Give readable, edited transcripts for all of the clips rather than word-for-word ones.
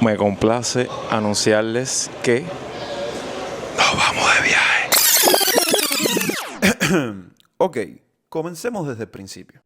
Me complace anunciarles que nos vamos de viaje. Ok, comencemos desde el principio.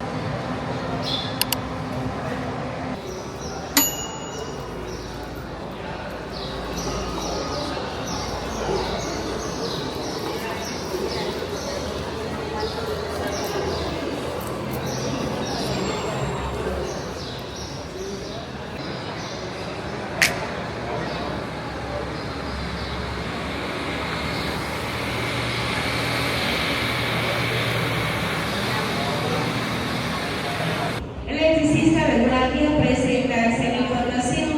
Electricista regularia presenta esta información.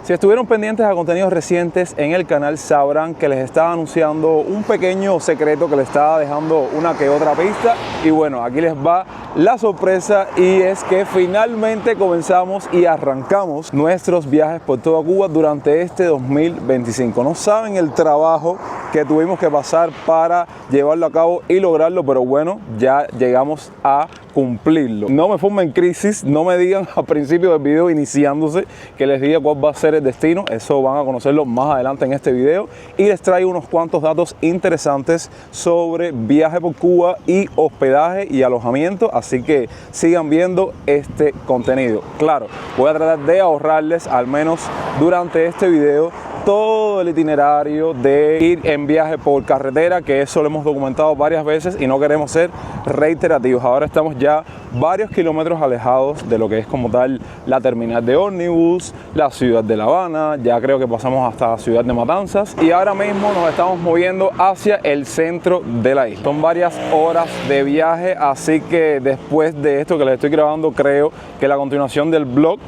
Si estuvieron pendientes a contenidos recientes en el canal, sabrán que les estaba anunciando un pequeño secreto que les estaba dejando una que otra pista. Y bueno, aquí les va la sorpresa, y es que finalmente comenzamos y arrancamos nuestros viajes por toda Cuba durante este 2025. No saben el trabajo que tuvimos que pasar para llevarlo a cabo y lograrlo, pero bueno, ya llegamos a cumplirlo. No me formen crisis, no me digan al principio del video iniciándose que les diga cuál va a ser el destino. Eso van a conocerlo más adelante en este video, y les traigo unos cuantos datos interesantes sobre viaje por Cuba y hospedaje y alojamiento, así que sigan viendo este contenido. Claro, voy a tratar de ahorrarles, al menos durante este video, todo el itinerario de ir en viaje por carretera, que eso lo hemos documentado varias veces y no queremos ser reiterativos. Ahora estamos ya varios kilómetros alejados de lo que es como tal la terminal de ómnibus, la ciudad de La Habana, ya creo que pasamos hasta la ciudad de Matanzas, y ahora mismo nos estamos moviendo hacia el centro de la isla. Son varias horas de viaje, así que después de esto que les estoy grabando, creo que la continuación del vlog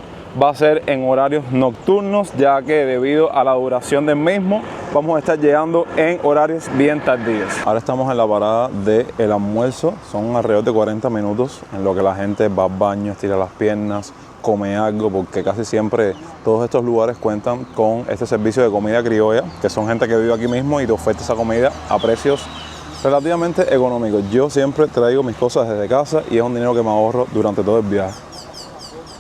va a ser en horarios nocturnos, ya que debido a la duración del mismo vamos a estar llegando en horarios bien tardíos. Ahora estamos en la parada del almuerzo, son alrededor de 40 minutos en lo que la gente va al baño, estira las piernas, come algo, porque casi siempre todos estos lugares cuentan con este servicio de comida criolla, que son gente que vive aquí mismo y te oferta esa comida a precios relativamente económicos. Yo siempre traigo mis cosas desde casa y es un dinero que me ahorro durante todo el viaje.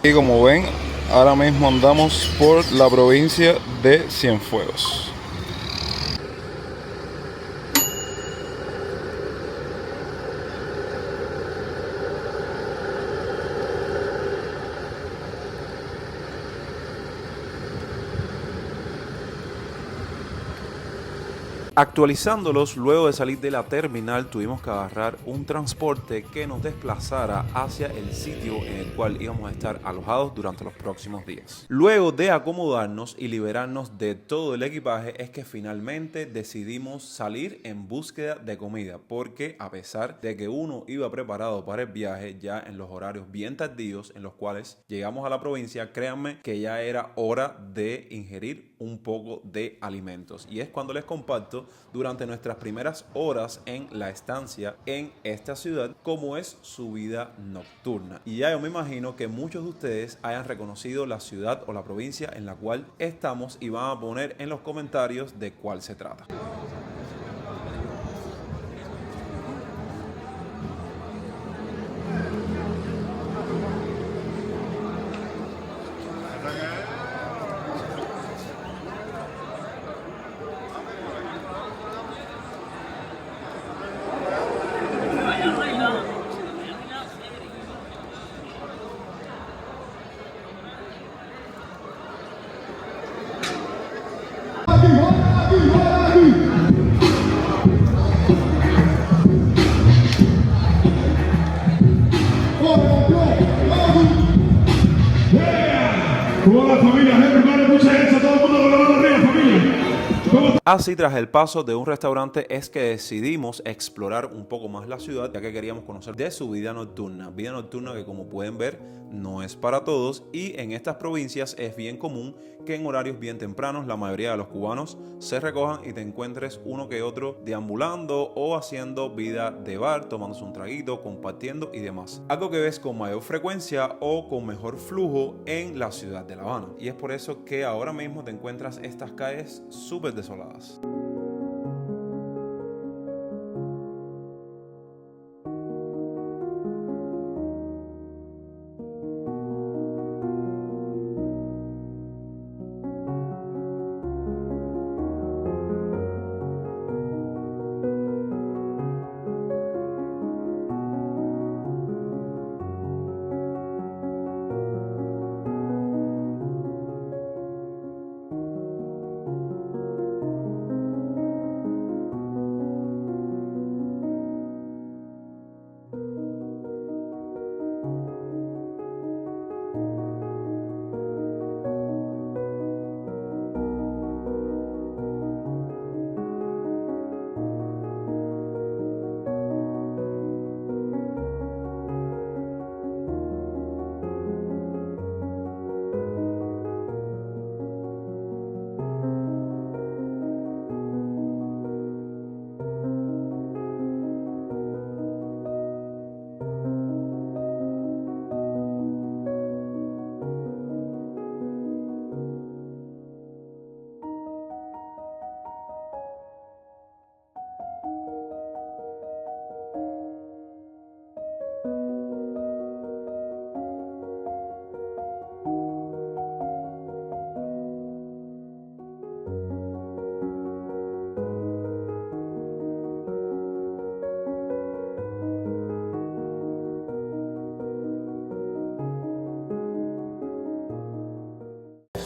Y como ven, ahora mismo andamos por la provincia de Cienfuegos. Actualizándolos, luego de salir de la terminal tuvimos que agarrar un transporte que nos desplazara hacia el sitio en el cual íbamos a estar alojados durante los próximos días. Luego de acomodarnos y liberarnos de todo el equipaje, es que finalmente decidimos salir en búsqueda de comida, porque a pesar de que uno iba preparado para el viaje ya en los horarios bien tardíos en los cuales llegamos a la provincia, créanme que ya era hora de ingerir un poco de alimentos, y es cuando les comparto durante nuestras primeras horas en la estancia en esta ciudad cómo es su vida nocturna. Y ya yo me imagino que muchos de ustedes hayan reconocido la ciudad o la provincia en la cual estamos y van a poner en los comentarios de cuál se trata. Así, tras el paso de un restaurante, es que decidimos explorar un poco más la ciudad, ya que queríamos conocer de su vida nocturna que, como pueden ver, no es para todos, y en estas provincias es bien común que en horarios bien tempranos la mayoría de los cubanos se recojan y te encuentres uno que otro deambulando o haciendo vida de bar, tomándose un traguito, compartiendo y demás. Algo que ves con mayor frecuencia o con mejor flujo en la ciudad de La Habana. Y es por eso que ahora mismo te encuentras estas calles súper desoladas.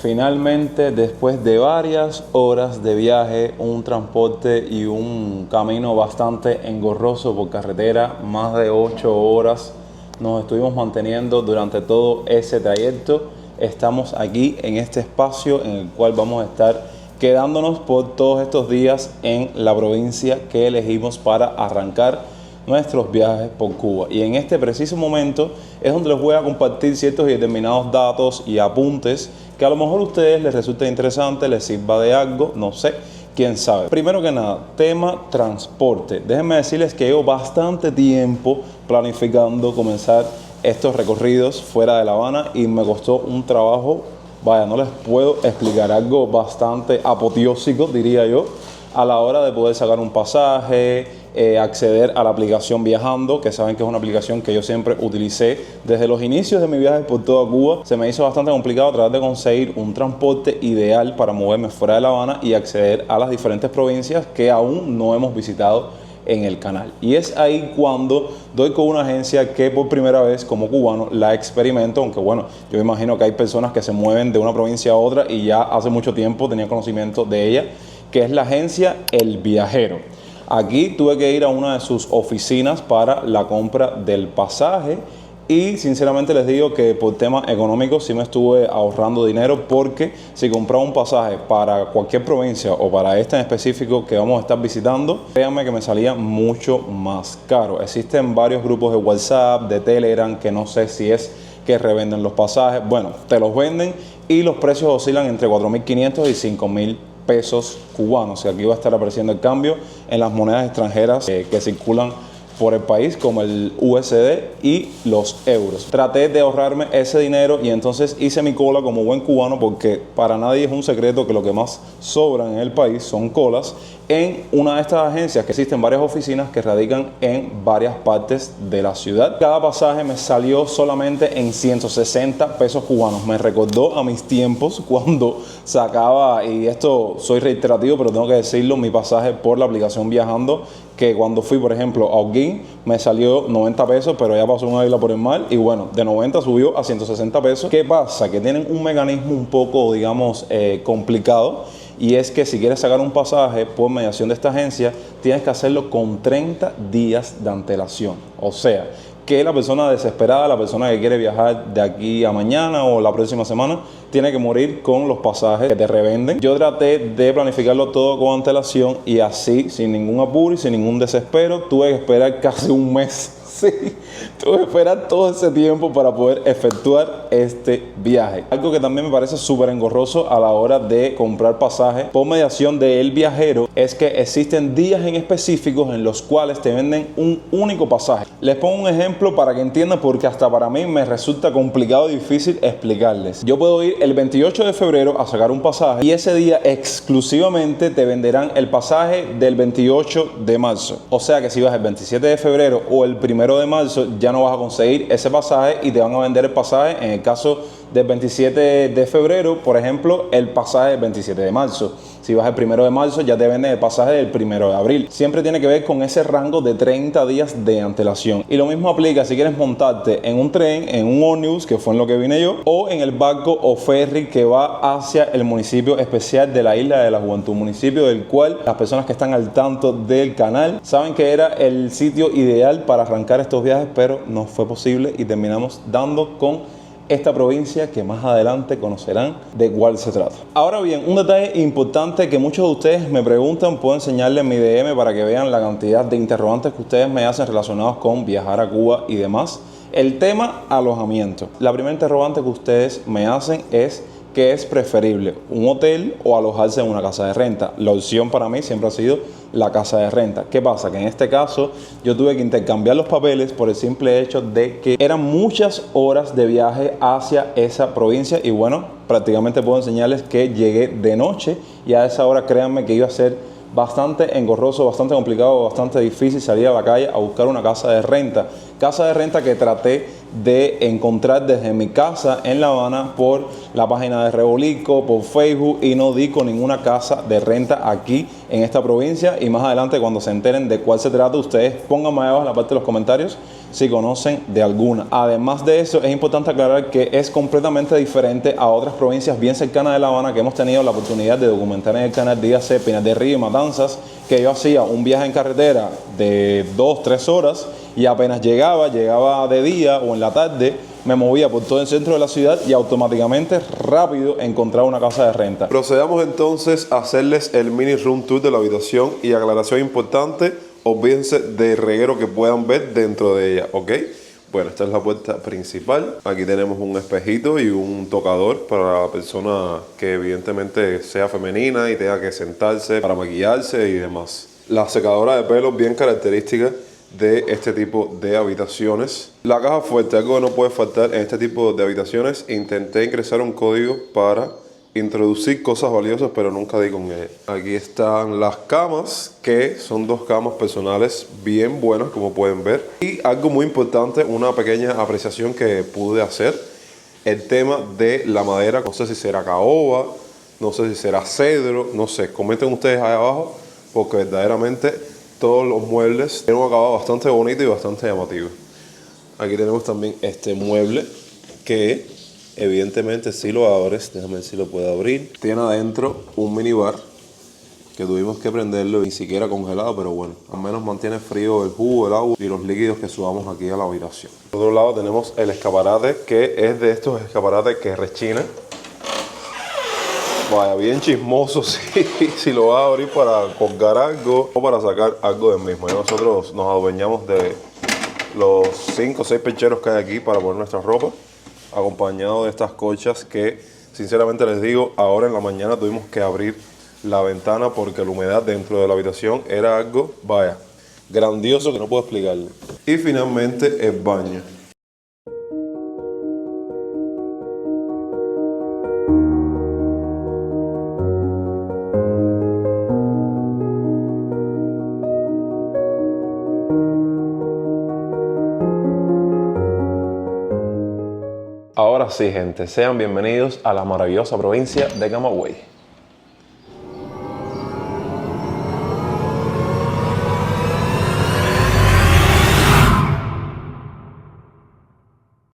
Finalmente, después de varias horas de viaje, un transporte y un camino bastante engorroso por carretera, más de 8 horas nos estuvimos manteniendo durante todo ese trayecto. Estamos aquí en este espacio en el cual vamos a estar quedándonos por todos estos días en la provincia que elegimos para arrancar nuestros viajes por Cuba. Y en este preciso momento es donde les voy a compartir ciertos y determinados datos y apuntes que a lo mejor a ustedes les resulte interesante, les sirva de algo, no sé, quién sabe. Primero que nada, tema transporte. Déjenme decirles que llevo bastante tiempo planificando comenzar estos recorridos fuera de La Habana y me costó un trabajo, vaya, no les puedo explicar, algo bastante apoteósico, diría yo, a la hora de poder sacar un pasaje, acceder a la aplicación Viajando, que saben que es una aplicación que yo siempre utilicé desde los inicios de mi viaje por toda Cuba. Se me hizo bastante complicado tratar de conseguir un transporte ideal para moverme fuera de La Habana y acceder a las diferentes provincias que aún no hemos visitado en el canal. Y es ahí cuando doy con una agencia que por primera vez como cubano la experimento, aunque bueno, yo me imagino que hay personas que se mueven de una provincia a otra y ya hace mucho tiempo tenía conocimiento de ella, que es la agencia El Viajero. Aquí tuve que ir a una de sus oficinas para la compra del pasaje y sinceramente les digo que por temas económicos sí me estuve ahorrando dinero, porque si compraba un pasaje para cualquier provincia o para esta en específico que vamos a estar visitando, créanme que me salía mucho más caro. Existen varios grupos de WhatsApp, de Telegram, que no sé si es que revenden los pasajes. Bueno, te los venden y los precios oscilan entre 4.500 y 5.000 pesos cubanos. Y aquí va a estar apareciendo el cambio en las monedas extranjeras que circulan por el país, como el USD y los euros. Traté de ahorrarme ese dinero y entonces hice mi cola como buen cubano, porque para nadie es un secreto que lo que más sobran en el país son colas, en una de estas agencias, que existen varias oficinas que radican en varias partes de la ciudad. Cada pasaje me salió solamente en 160 pesos cubanos. Me recordó a mis tiempos cuando sacaba, y esto soy reiterativo pero tengo que decirlo, mi pasaje por la aplicación Viajando, que cuando fui por ejemplo a Holguín me salió 90 pesos, pero ya pasó una isla por el mar y bueno, de 90 subió a 160 pesos. ¿Qué pasa? Que tienen un mecanismo un poco, digamos, complicado, y es que si quieres sacar un pasaje por mediación de esta agencia, tienes que hacerlo con 30 días de antelación. O sea, que la persona desesperada, la persona que quiere viajar de aquí a mañana o la próxima semana, tiene que morir con los pasajes que te revenden. Yo traté de planificarlo todo con antelación y así, sin ningún apuro y sin ningún desespero, tuve que esperar casi un mes. Sí, tuve que esperar todo ese tiempo para poder efectuar este viaje. Algo que también me parece súper engorroso a la hora de comprar pasajes por mediación del viajero es que existen días en específicos en los cuales te venden un único pasaje. Les pongo un ejemplo para que entiendan, porque hasta para mí me resulta complicado y difícil explicarles. Yo puedo ir el 28 de febrero a sacar un pasaje y ese día exclusivamente te venderán el pasaje del 28 de marzo. O sea que si vas el 27 de febrero o el 1 de marzo ya no vas a conseguir ese pasaje y te van a vender el pasaje, en el caso del 27 de febrero, por ejemplo, el pasaje del 27 de marzo. Si vas el 1 de marzo ya te venden el pasaje del 1 de abril. Siempre tiene que ver con ese rango de 30 días de antelación. Y lo mismo aplica si quieres montarte en un tren, en un ómnibus, que fue en lo que vine yo, o en el barco o ferry que va hacia el municipio especial de la Isla de la Juventud, municipio del cual las personas que están al tanto del canal saben que era el sitio ideal para arrancar estos viajes, pero no fue posible y terminamos dando con esta provincia que más adelante conocerán de cuál se trata. Ahora bien, un detalle importante que muchos de ustedes me preguntan, puedo enseñarles en mi DM para que vean la cantidad de interrogantes que ustedes me hacen relacionados con viajar a Cuba y demás. El tema alojamiento. La primera interrogante que ustedes me hacen es: ¿qué es preferible, un hotel o alojarse en una casa de renta? La opción para mí siempre ha sido la casa de renta. ¿Qué pasa? Que en este caso yo tuve que intercambiar los papeles por el simple hecho de que eran muchas horas de viaje hacia esa provincia y bueno, prácticamente puedo enseñarles que llegué de noche y a esa hora créanme que iba a ser bastante engorroso, bastante complicado, bastante difícil salir a la calle a buscar una casa de renta. Casa de renta que traté de encontrar desde mi casa en La Habana por la página de Rebolico, por Facebook, y no di con ninguna casa de renta aquí en esta provincia. Y más adelante, cuando se enteren de cuál se trata, ustedes pónganme abajo en la parte de los comentarios si conocen de alguna. Además de eso, es importante aclarar que es completamente diferente a otras provincias bien cercanas de La Habana que hemos tenido la oportunidad de documentar en el canal, dígase Pinar del Río y Matanzas, que yo hacía un viaje en carretera de 2-3 horas y apenas llegaba de día o en la tarde, me movía por todo el centro de la ciudad y automáticamente rápido encontraba una casa de renta. Procedamos entonces a hacerles el mini room tour de la habitación y aclaración importante, olvídense del reguero que puedan ver dentro de ella, ¿ok? Bueno, esta es la puerta principal. Aquí tenemos un espejito y un tocador para la persona que evidentemente sea femenina y tenga que sentarse para maquillarse y demás. La secadora de pelo bien característica de este tipo de habitaciones. La caja fuerte, algo que no puede faltar en este tipo de habitaciones. Intenté ingresar un código para introducir cosas valiosas, pero nunca di con él. Aquí están las camas, que son 2 camas personales bien buenas, como pueden ver. Y algo muy importante, una pequeña apreciación que pude hacer, el tema de la madera. No sé si será caoba, no sé si será cedro, no sé. Comenten ustedes ahí abajo, porque verdaderamente todos los muebles tienen un acabado bastante bonito y bastante llamativo. Aquí tenemos también este mueble que evidentemente si lo abres, déjame ver si lo puedo abrir, tiene adentro un minibar que tuvimos que prenderlo, ni siquiera congelado, pero bueno, al menos mantiene frío el jugo, el agua y los líquidos que subamos aquí a la habitación. Por otro lado tenemos el escaparate, que es de estos escaparates que rechinan. Vaya, bien chismoso si lo vas a abrir para colgar algo o para sacar algo del mismo. Y nosotros nos adueñamos de los 5 o 6 percheros que hay aquí para poner nuestra ropa, acompañado de estas colchas que, sinceramente les digo, ahora en la mañana tuvimos que abrir la ventana porque la humedad dentro de la habitación era algo, vaya, grandioso que no puedo explicarle. Y finalmente el baño. Ahora sí, gente, sean bienvenidos a la maravillosa provincia de Camagüey.